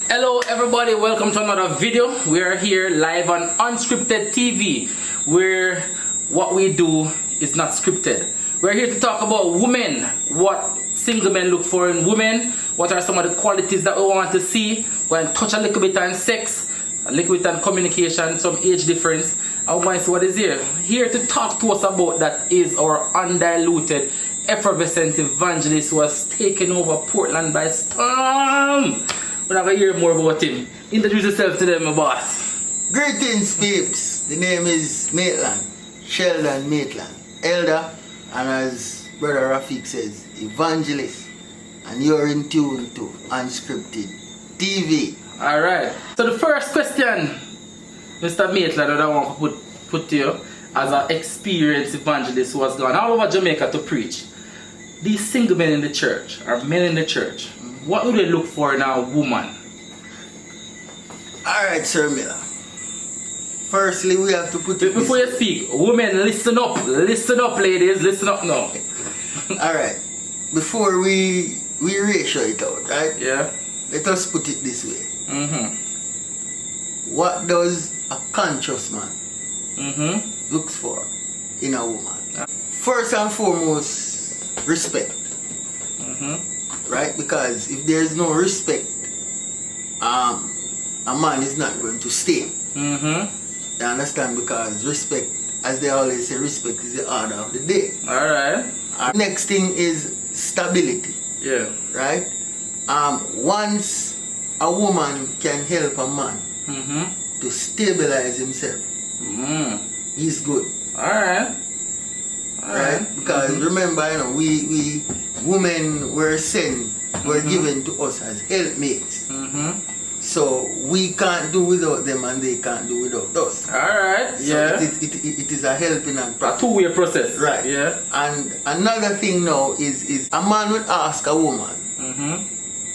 Hello everybody, welcome to another video. We are here live on Unscripted TV, where what we do is not scripted. We're here to talk about women, what single men look for in women, what are some of the qualities that we want to see. We're going to touch a little bit on sex, a little bit on communication, some age difference. And we're going to see what is here. Here to talk to us about that is our undiluted, effervescent evangelist who has taken over Portland by storm. We're not going to hear more about him. Introduce yourself to them, my boss. Greetings, peeps. The name is Maitland, Sheldon Maitland, elder, and as Brother Rafiq says, evangelist. And you're in tune to Unscripted TV. Alright. So the first question, Mr. Maitland, that I want to put to you as an experienced evangelist who has gone all over Jamaica to preach. These single men in the church, or men in the church, what do they look for in a woman? Alright, Sir Miller. Firstly, we have to put it Before you speak, women, listen up, ladies, listen up now. Alright, before we ratio it out, right? Yeah. Let us put it this way. What does a conscious man looks for in a woman? First and foremost, respect. Right? Because if there is no respect, a man is not going to stay. You understand? Because respect, as they always say, respect is the order of the day. Alright. Next thing is stability. Yeah. Right? Once a woman can help a man to stabilize himself, he's good. Alright. Right? Because remember, you know, we women were sent, were given to us as helpmates. So we can't do without them and they can't do without us. Alright. So Yeah. it is a helping and A process. two-way process. Right. Yeah. And another thing now is a man would ask a woman,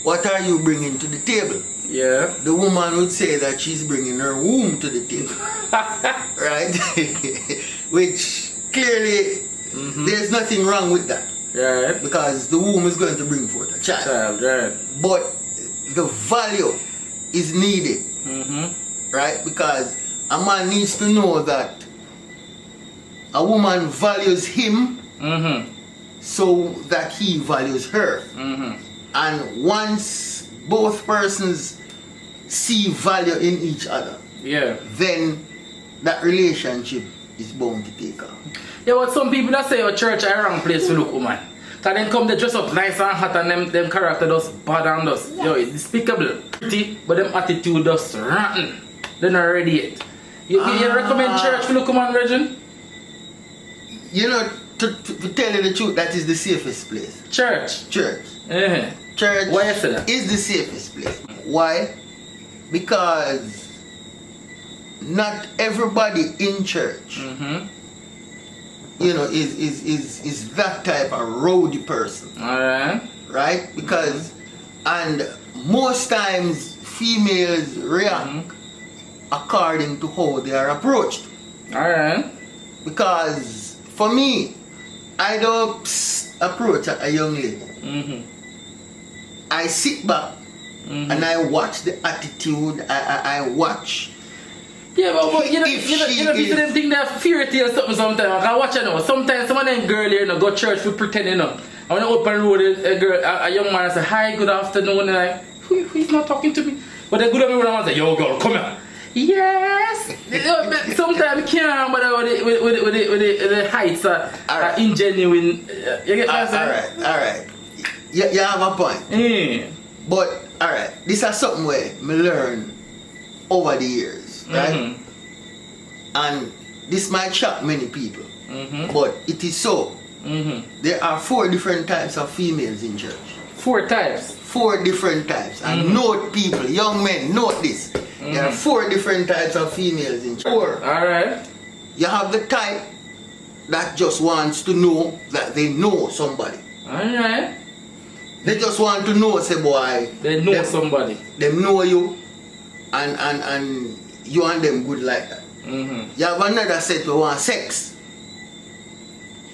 what are you bringing to the table? Yeah. The woman would say that she's bringing her womb to the table. Right? Which clearly there's nothing wrong with that. Right. Because the womb is going to bring forth a child. Right. But the value is needed. Right? Because a man needs to know that a woman values him so that he values her. And once both persons see value in each other, Yeah. then that relationship is bound to take off. Yeah, but some people that say your church is a wrong place to look, woman. Cause then come they dress up nice and hot and them character just bad and just, yo, it's despicable. Pretty, but them attitude just rotten. They're not ready yet. You recommend church to look, woman, Regin? You know, to tell you the truth, that is the safest place. Church. Church. Church Why you say that? is the safest place. Why? Because not everybody in church, you know, is that type of rowdy person. Alright. Right? Because, and most times females react according to how they are approached. Alright. Because for me, I don't approach a young lady. I sit back and I watch the attitude. I watch. Yeah, but you know, If you know, she people is- them think they're fairy tale something sometimes. I watch it now. Sometimes some of them girl here, you know, go church for pretending, you know. And when I open road, a young man say, hi, good afternoon, and like, who's not talking to me? But then good afternoon, and I say, yo, girl, come here. Yes! Sometimes you can't, but with the heights are ingenuine. You get what I'm saying? Alright. You have a point. Yeah. But, alright, this is something where me learn over the years, right? And this might shock many people, but it is so. There are 4 different types of females in church. 4 types. 4 different types. And note people, young men, note this. There are 4 different types of females in church. 4. Alright. You have the type that just wants to know that they know somebody. Alright. They just want to know, say boy. They know somebody. They know you and you and them good like that. You have another set who want sex.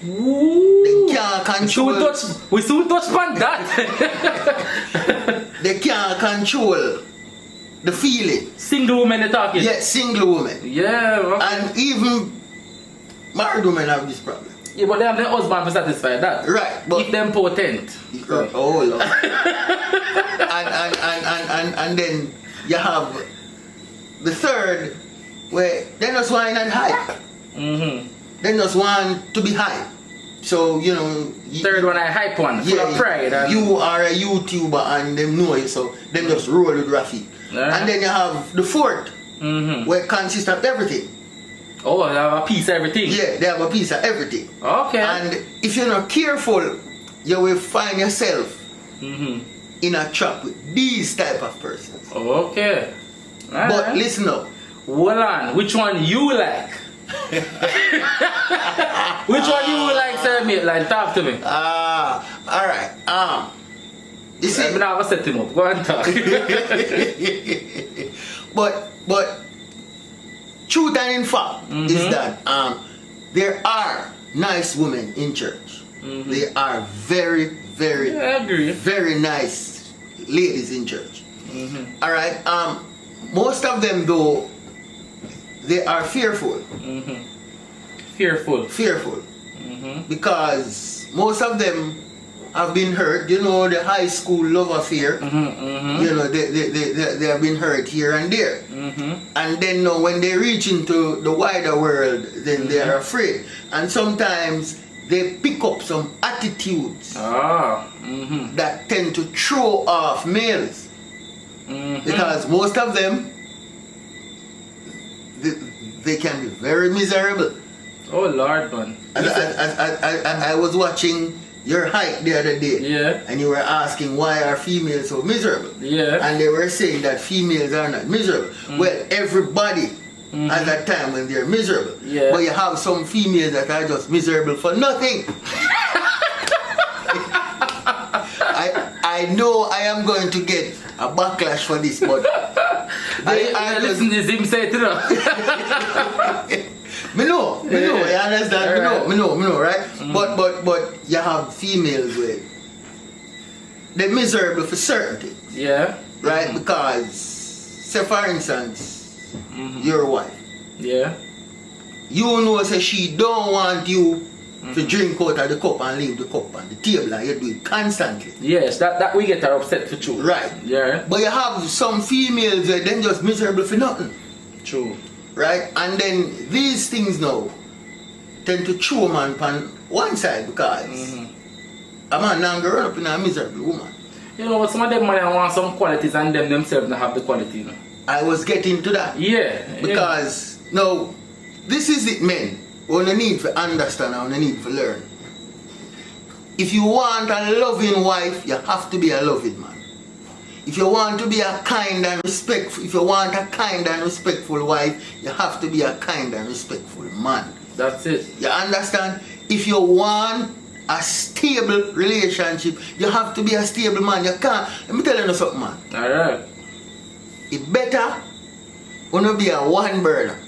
Ooh. They can't control. We soon touch upon that. They can't control the feeling. Single women they talking? Yeah, single women. Yeah, okay. And even married women have this problem. Yeah, but they have their husband to satisfy that. Right, but If them potent. oh Lord. and then you have the third where they just want and hype. They just want to be hype. So, you know, Third one, I hype one, full of pride. And you are a YouTuber and them know you, so them just roll with Rafi. Yeah. And then you have the fourth, where it consists of everything. Oh, they have a piece of everything. Yeah, they have a piece of everything. Okay. And if you're not careful, you will find yourself in a trap with these type of persons. Okay. All But right. listen up. Hold on, which one you like? Which one you like, sir, mate? Like, talk to me. Alright. You see, I'm not gonna set him up. Go and talk. but truth and in fact is that there are nice women in church. They are very, very, Yeah, I agree. very nice ladies in church. Alright. Most of them though, they are fearful. Fearful. Because most of them have been hurt. You know, the high school love affair. You know, they have been hurt here and there. And then when they reach into the wider world, then they are afraid. And sometimes they pick up some attitudes that tend to throw off males. Because most of them, they can be very miserable. Oh, Lord, man. I was watching your hike the other day. Yeah. And you were asking why are females so miserable? Yeah. And they were saying that females are not miserable. Well, everybody has a time when they're miserable. Yeah. But you have some females that are just miserable for nothing. I know I am going to get a backlash for this, but I listen to him say it, you know. Me know, you understand, Alright. me know, right? But you have females where they're miserable for certain things, Yeah. right? Because, say for instance, your wife, Yeah. you know, say she don't want you to drink out of the cup and leave the cup on the table, and you do it constantly. Yes, that we get her upset for true. Right. Yeah. But you have some females where they're just miserable for nothing. True. Right? And then these things now tend to throw a man on one side because a man not going to run up in a miserable woman. You know, but some of them man want some qualities and them themselves don't have the quality, you know. I was getting to that. Yeah. Because now, this is it, men. We need to understand and we need to learn. If you want a loving wife, you have to be a loving man. If you want to be a kind and respectful, if you want a kind and respectful wife, you have to be a kind and respectful man. That's it. You understand? If you want a stable relationship, you have to be a stable man. You can't. Let me tell you something, man. Alright. It better wanna be a one burner.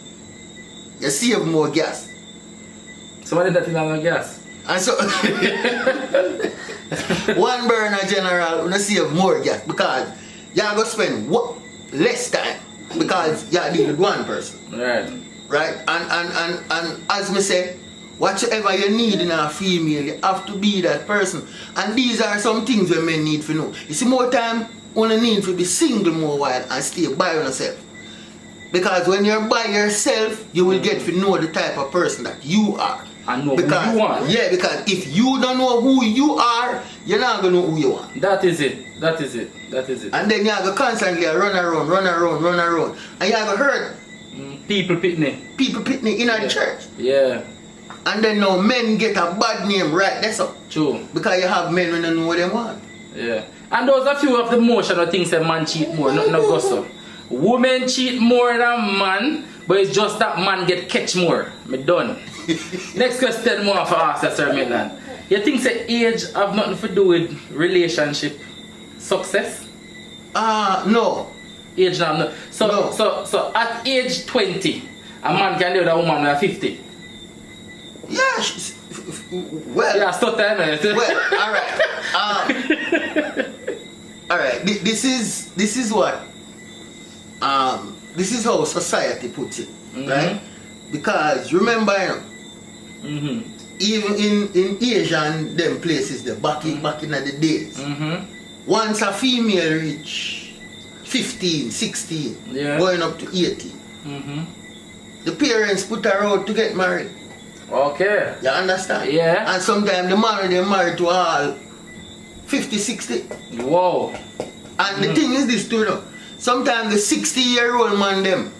You save more gas. Somebody that is on the gas. And so one burner general wanna save more gas because you are gonna spend less time because you are dealing with one person. Right. Right? And as me say, whatever you need in a female, you have to be that person. And these are some things that men need to know. You see, more time, only need to be single more while and stay by yourself. Because when you're by yourself, you will get to know the type of person that you are. And know who you want. Yeah, because if you don't know who you are, you're not going to know who you are. That is it. That is it. That is it. And then you're going to constantly run around. And you're going to hurt People pitney. people pitney in the church. Yeah. And then now men get a bad name right that's up. True. Because you have men when they know what they want. Yeah. And those a few of the motion of things that man cheat more, nothing of gossip. Women cheat more than man, but it's just that man get catch more. Me done. Next question more for us, Sir Midland. You think say age have nothing to do with relationship success? No. Age now, no. No. So at age 20, a man can deal with a woman at 50. Yeah, well, Yeah, stutter, man. well, alright. Alright, this is what this is how society puts it, right? Because remember, you know, even in Asian them places, back in the days, once a female reach 15, 16, going up to 18, the parents put her out to get married. Okay. You understand? Yeah. And sometimes the man they married to all 50, 60. Whoa. And the thing is this too, you know, sometimes the 60-year-old man them,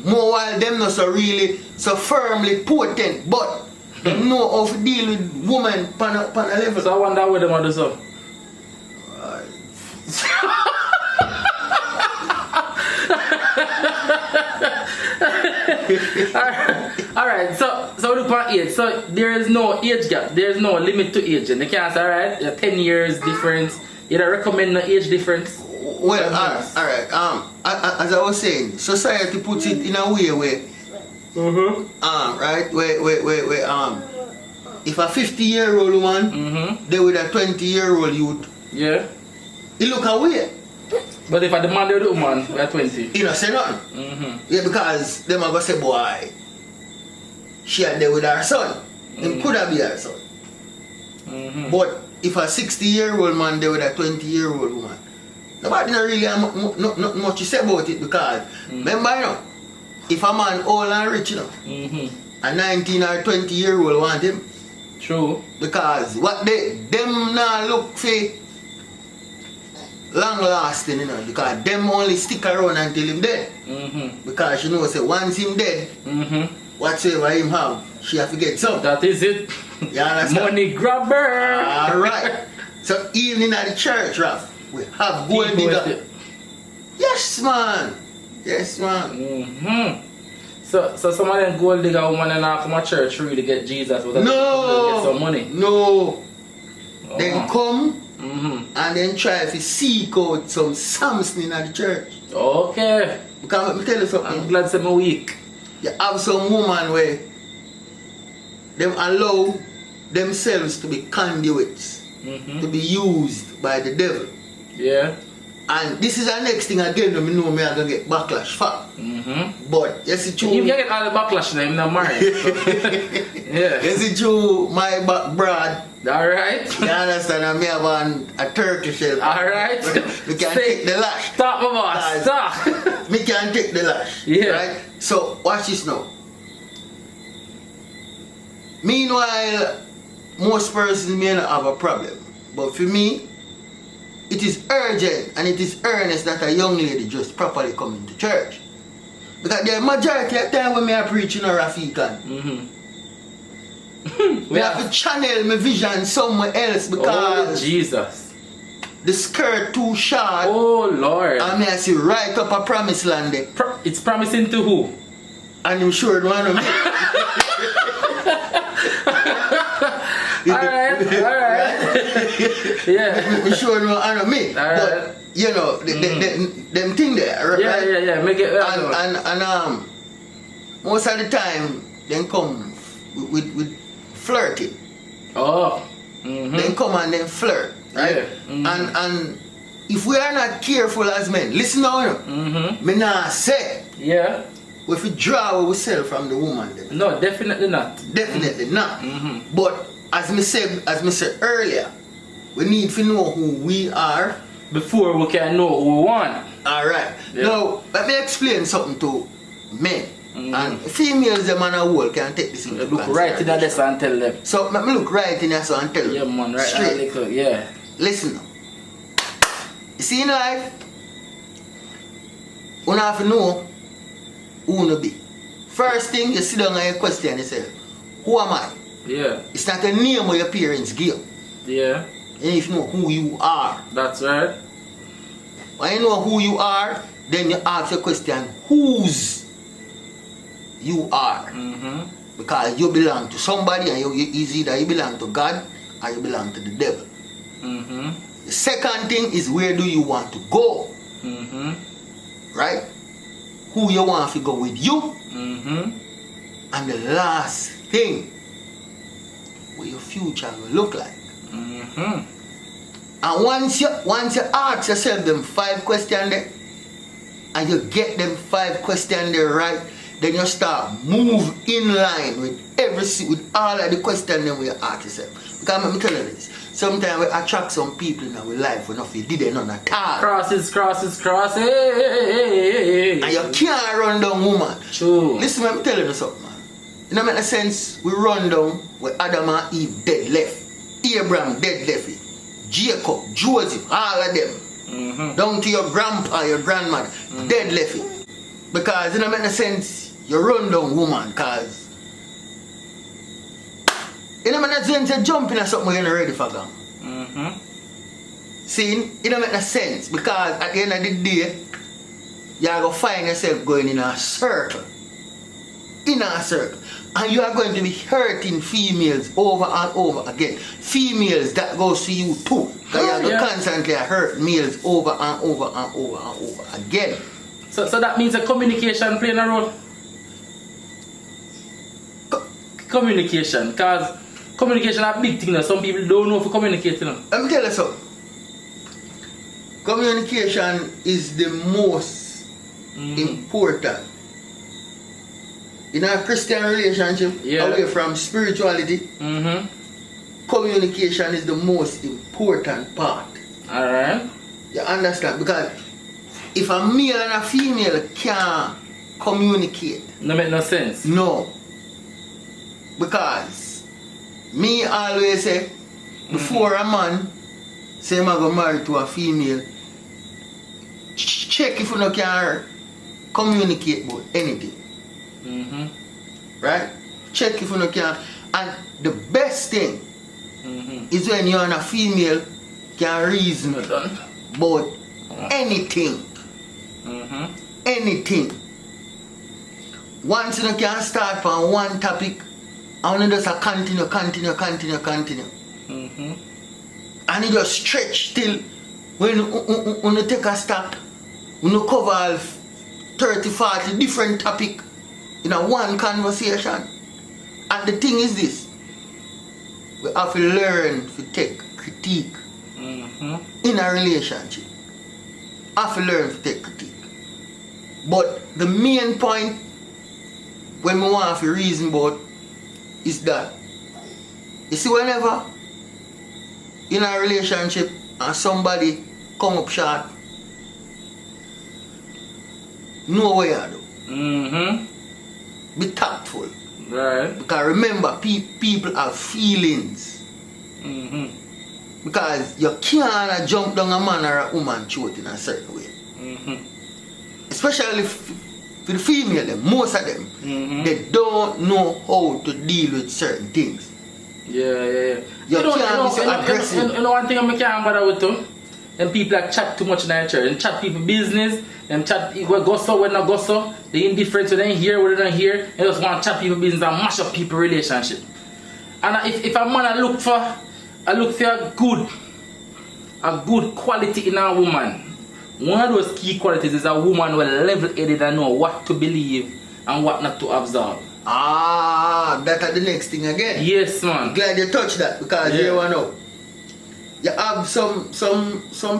more while them not so really, so firmly potent, but they know how to deal with women pan a level. So I wonder where them are do so. Alright, so we look at age. So there is no age gap, there is no limit to age. And they can't say, alright, you're 10 years difference. You don't recommend no age difference? Well, alright. As I was saying, society puts it in a way where, right, where if a 50-year-old woman, they with a 20-year-old youth, yeah, it look away. But if I demand the woman at 20, you know, say nothing. Yeah, because them are gonna say, boy, she had there with her son. Him could have be her son. But if a 60-year-old man there with a 20-year-old woman, nobody not really have not much to say about it because remember, you know, if a man old and rich, you know, a 19 or 20-year-old want him. True. Because what them now look for long lasting, you know, because them only stick around until him dead. Because you know, say once him dead, whatsoever him have, she have to get some. That is it. You understand? Money grabber. Alright. So even in the church, Raf, we have gold digger. Yes, man. Yes, man. So some of them gold digger women and now come to church really get Jesus without get some money. No. Then come and then try to seek out some Samson in the church. Okay. Because let me tell you something. I'm glad I'm weak. You have some woman where them allow themselves to be conduits, to be used by the devil. Yeah. And this is the next thing again, I know me I'm gonna get backlash for. But yes, it's true. You can get all the backlash now, I'm not married. So. Yeah. Yes, it's true, my back broad. Alright. You understand? I may have a turkey shell. Alright. We can take the lash. Stop, my boss. Stop. We can take the lash. Yeah. Right? So watch this now. Meanwhile, most persons may not have a problem. But for me, it is urgent and it is earnest that a young lady just properly come into church. Because the majority of the time when me are preaching or Rafikan, we have to channel my vision somewhere else because Jesus. the skirt too short. Oh Lord. And me I see right up a promised land there. It's promising to who? And I'm sure one of me. Alright. Yeah. I'm sure one of me. But you know, them thing there, right? Yeah. Make it and most of the time they come with flirting. Oh. Then come and then flirt, right? Yeah. And if we are not careful as men, listen now, you know, me nah say, yeah, if we draw ourselves from the woman, then no, definitely not. Definitely not. But as me said earlier, we need to know who we are before we can know who we want. Alright. Yeah. Now let me explain something to men. And females them and a whole can take this into Look right in this and tell them. So let me look right in this and tell them. Yeah man, right straight. little, yeah. Listen now. You see in life, you have to know who you be. First thing you sit down and you question yourself, who am I? Yeah. It's not a name your parents give. Yeah. You need to know who you are. That's right. When you know who you are, then you ask your question, whose you are. Because you belong to somebody and it's either you belong to God or you belong to the devil. The second thing is where do you want to go? Right? Who you want to go with you? And the last thing, what your future will look like. And once you ask yourself them 5 questions there, and you get them 5 questions there right, then you start move in line with all of the questions them we ask yourself. Because let me tell you this. Sometimes we attract some people in our life when we did none at all. Crosses. Hey. And you can't run down woman. True. Listen, let me tell you something, man. It don't make sense we run down where Adam and Eve dead left. Abraham dead left. Jacob, Joseph, all of them. Down to your grandpa, your grandmother, dead left. Because it don't make sense you run down woman, cause it don't make sense you jump in something you're not ready for gang. See, it don't make sense because at the end of the day, you're going to find yourself going in a circle. In a circle. And you are going to be hurting females over and over again. Females, that goes to you too. Because you're going to constantly hurt males over and over and over and over again. So that means a communication playing a role? Communication, because communication is a big thing now. Some people don't know if to communicate. Let me tell you something. Communication is the most important. In a Christian relationship, away from spirituality, communication is the most important part. Alright. You understand? Because if a male and a female can't communicate, no make no sense. No. Because me always say, before a man say I'm going to marry to a female, check if you no can communicate about anything. Right? Check if you no can. And the best thing is when you and a female can reason about anything. Anything. Once you can start from one topic, and you just continue. And you just stretch till when you take a stop, when you cover all 30, 40 different topics in a one conversation. And the thing is this, we have to learn to take critique in a relationship. Have to learn to take critique. But the main point when we want to reason about is that, you see, whenever in a relationship and somebody come up short, know what you do. Be tactful. Right. Because remember, people have feelings. Because you can't jump down a man or a woman throat in a certain way. Especially for the female, most of them, they don't know how to deal with certain things. Yeah. You can't be so aggressive. You know one thing I can't bother with too? Them people that chat too much in their church. Them chat people business. Them chat what go so, what not go so. They indifferent to them here, what they don't hear. They just want to chat people business and mash up people relationship. And if a man look for a good quality in a woman. One of those key qualities is a woman who is level-headed and know what to believe and what not to absorb. That's the next thing again. Yes, man. Glad you touched that because you know. You have some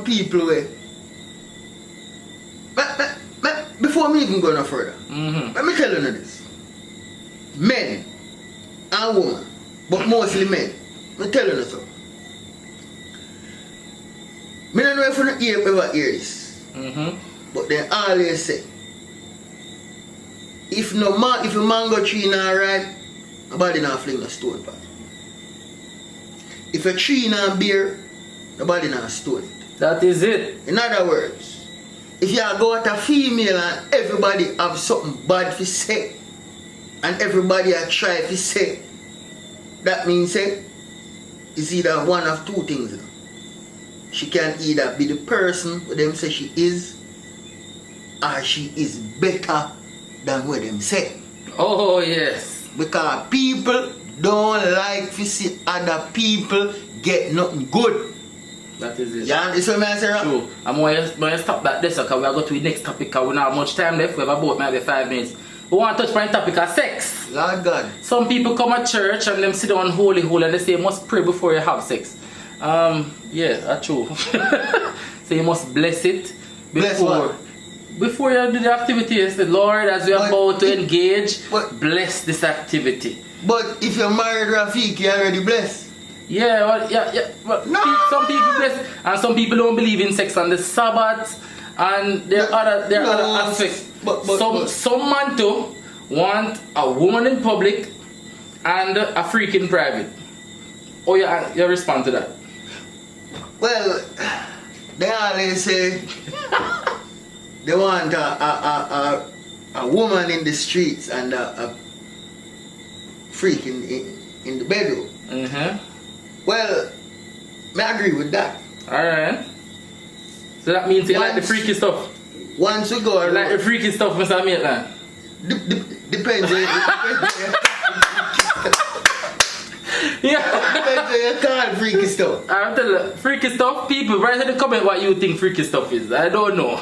people where. But before me even go no further, let me tell you this. Men and women, but mostly men. Let me tell you something. I don't know if you ever hear this. But they always say, if a mango tree not ripe, nobody not fling a stone back. If a tree not bear, nobody not stone it. That is it. In other words, if you go at a female and everybody have something bad to say, and everybody try to say, that means it's either one of two things. She can either be the person who them say she is, or she is better than what them say. Oh yes. Because people don't like to see other people get nothing good. That is it. You understand what I say? True. I'm going to stop that this because we are going to the next topic because we don't have much time left. We have about maybe 5 minutes. We want to touch on the topic of sex. Lord God. Some people come at church and them sit down holy and they say you must pray before you have sex. Yeah, that's true. So you must bless it before. Bless what? before you do the activity, the Lord, as we are about to engage, but- bless this activity. But if you're married, Rafiq, you're already blessed. Yeah, well, yeah. Well, No. some people bless, and some people don't believe in sex on the Sabbath, and there are other aspects. But- some man too want a woman in public and a freak in private. Oh, yeah, you respond to that. Well, they always say they want a woman in the streets and a freak in the bedroom. Mm-hmm. Well, I agree with that. Alright. So that means you like the freaky stuff. Once we go You like the around, freaky stuff, Mr. Maitland. depends on Yeah. depends on your call freaky stuff. I'm telling you, freaky stuff, people, write in the comment what you think freaky stuff is. I don't know.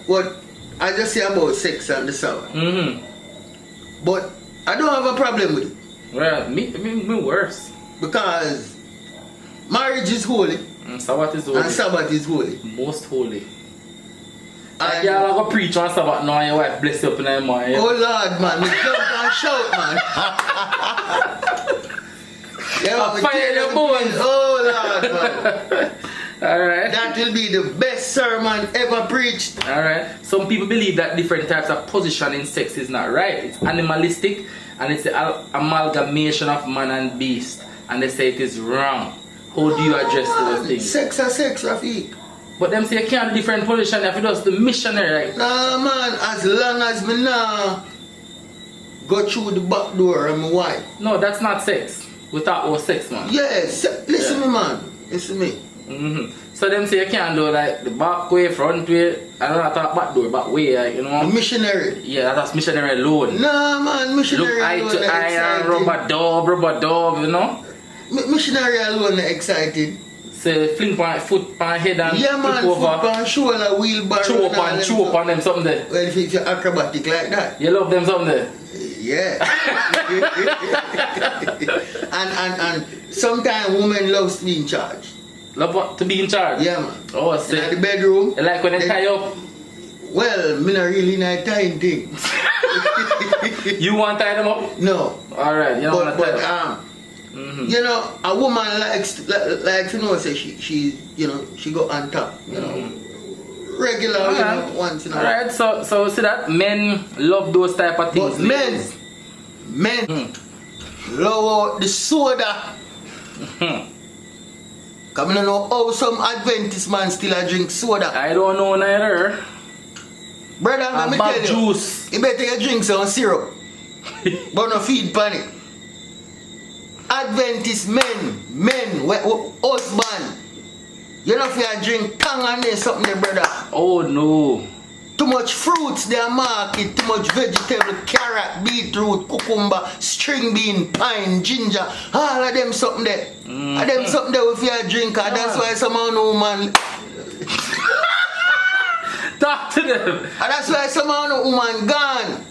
What I just say about sex and the Sabbath. Mm-hmm. But I don't have a problem with it Well, me worse. because marriage is holy Sabbath is and holy. Sabbath is holy. Most holy. Like And, y'all are gonna preach on Sabbath now and your wife bless you up in the morning. oh Lord, man, we jump and shout, man. Yeah, I'll we fire tear your the bones. bones. Oh Lord, man. Alright. That will be the best sermon ever preached. Alright. Some people believe that different types of position in sex is not right. It's animalistic and it's the amalgamation of man and beast. And they say it is wrong. How do you address those things? Sex are sex, Rafiq. But them say you can't do different position if you just the missionary. Right? Nah, man, as long as me nah go through the back door and my wife. No, that's not sex. We talk about sex, man. Yes, listen me, man. Listen me. Mm-hmm. So them say you can't do like the back way, front way. I don't know talk back door, back way, like, you know. A missionary. Yeah, that's missionary alone. Nah, man, missionary Look eye alone to not eye and exciting. rubber dub, you know. Missionary alone not exciting. Say fling pan foot pan head and Yeah, man, flip foot over. pan, shoulder, wheelbarrow. Chew up and and chew up on them something there. Well, if it's acrobatic like that. You love them something there. Yeah. and sometimes women love to be in charge. Love what, to be in charge. Yeah, man. Oh, In say. the bedroom. You like when they tie you up. Well, me not really not tying thing. You want to tie them up? No. Alright, you don't want to tie But them. Mm-hmm. you know, a woman likes to know say she you know she go on top. You know, regular you know, once in a while. Alright, so see that men love those type of things. But men love out the soda. Come on, know how some Adventist man still a drink soda. I don't know neither. Brother, let me tell Bad you. juice. You better you drink some syrup. But no feed pan it. Adventist men, husband. You know if you drink tongue and then something there, brother. Oh no. Too much fruits they market, too much vegetable, carrot, beetroot, cucumber, string bean, pine, ginger, all of them something there. And them something there if you drink, and that's why some woman Talk to them. and that's why some woman gone.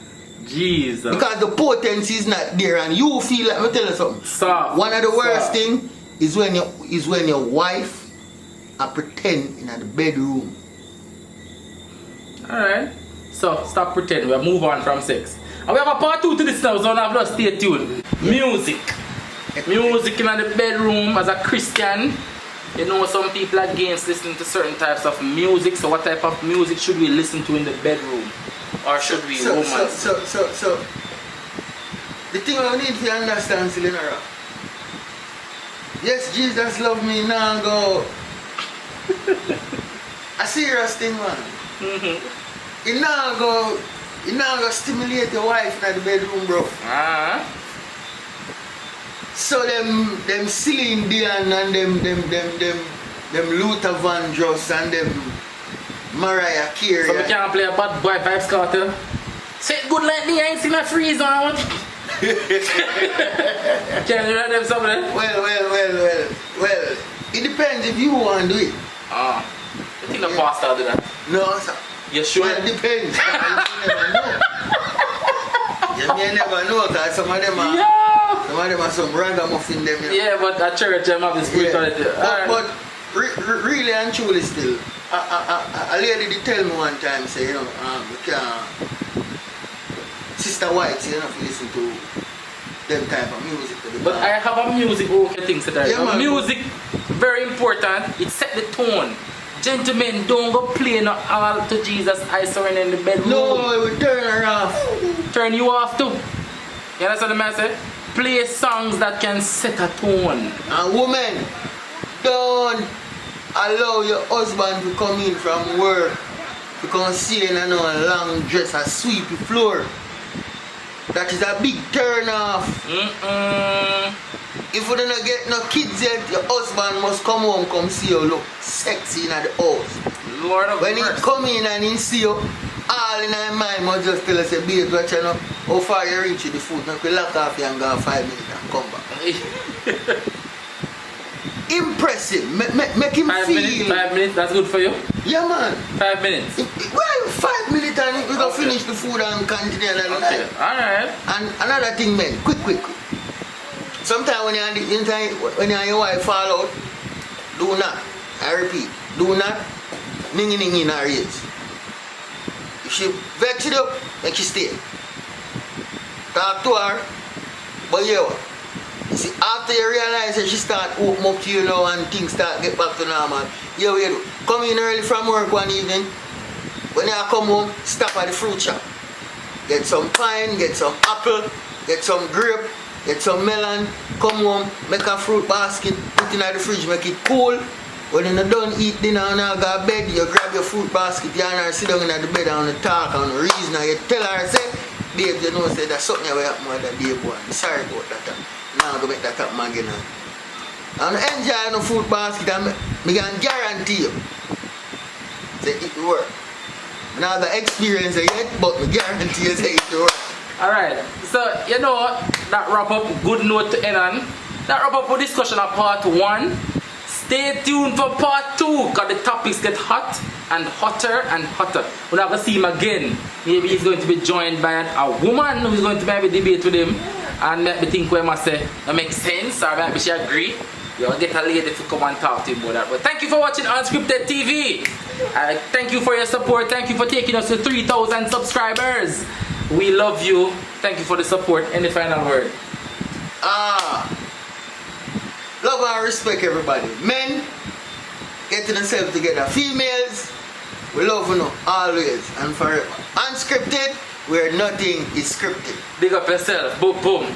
Jesus. Because the potency is not there and you feel like, let me tell you something. Soft. One of the worst Soft. thing is when your wife pretend in the bedroom. Alright. So stop pretending. We'll move on from sex. And we have a part 2 to this now, so now have to stay tuned. Music. Music in the bedroom as a Christian. You know some people are against listening to certain types of music. So what type of music should we listen to in the bedroom? Or should we So, romance? the thing I need to understand, Selenara. Yes, Jesus love me now go. A serious thing, man. You now go stimulate your wife in the bedroom, bro. Ah. So them Celine Dion and them Luther Vandross and them Mariah Carey. So we can't play a bad boy vibes cartel. Say it good like me, I ain't seen a freeze on. Can you write them something? Well, it depends if you want to do it. Ah. I think the pastor do that. No, sir. You sure? Well, it depends. You may never know because some of them are Yeah. some ragamuffin them. You know. Yeah, but at church I'm have the spirituality. Alright. But really and truly still, a lady did tell me one time, say, you know, we can't, Sister White, you know, if you listen to them type of music. But I have a music okay things that Yeah, music, very important, it set the tone. Gentlemen, don't go play no all to Jesus, I surrender in the bedroom. No, it will turn her off. Turn you off too. You understand the message? Play songs that can set a tone. And women, don't allow your husband to come in from work to come see in a long dress and sweep the floor. That is a big turn off. If you don't get no kids yet, your husband must come home, come see you look sexy in the house. Lord of When he mercy. come in and he see you, all in your mind must just tell us, babe, watch you know, how far you reach with the food. Now you lock off you and go 5 minutes and come back. Impress him, make him 5 feel. minutes, 5 minutes, that's good for you? Yeah, man. 5 minutes. Well, 5 minutes and we go finish the food and continue and Okay, alright. And another thing, man, quick. Sometimes when you and your wife fall out, do not, I repeat, do not ning in her ears. If she vex it up, make she stay. Talk to her, but yeah, you see, after you realize that she start open up to you now and things start get back to normal, yeah, what you do? Come in early from work one evening, when you come home, stop at the fruit shop. Get some pine, get some apple, get some grape, get some melon, come home, make a fruit basket, put it in the fridge, make it cool. When you're done eat dinner and you go to bed, you grab your fruit basket, you and her sit down in the bed and talk and reason and you tell her, say, babe, you know, say, that's something that happened with that day, boy. I'm sorry about that. Now I'm going to make that happen again. And enjoy the fruit basket and I can guarantee you, say, it will work. I don't have the experience yet, but I guarantee you, say, it will work. Alright, so you know that wrap up, good note to end on. That wrap up our discussion of part 1. Stay tuned for part 2 because the topics get hot and hotter and hotter. We'll have to see him again. Maybe he's going to be joined by a woman who's going to maybe debate with him and make me think we must say that makes sense or maybe she agree. You'll get a lady to come and talk to him about that. But thank you for watching Unscripted TV. Thank you for your support. Thank you for taking us to 3,000 subscribers. We love you. Thank you for the support. Any final word? Love and respect everybody. Men, getting themselves together. Females, we love you always and forever. Unscripted, where nothing is scripted. Big up yourself. Boom, boom.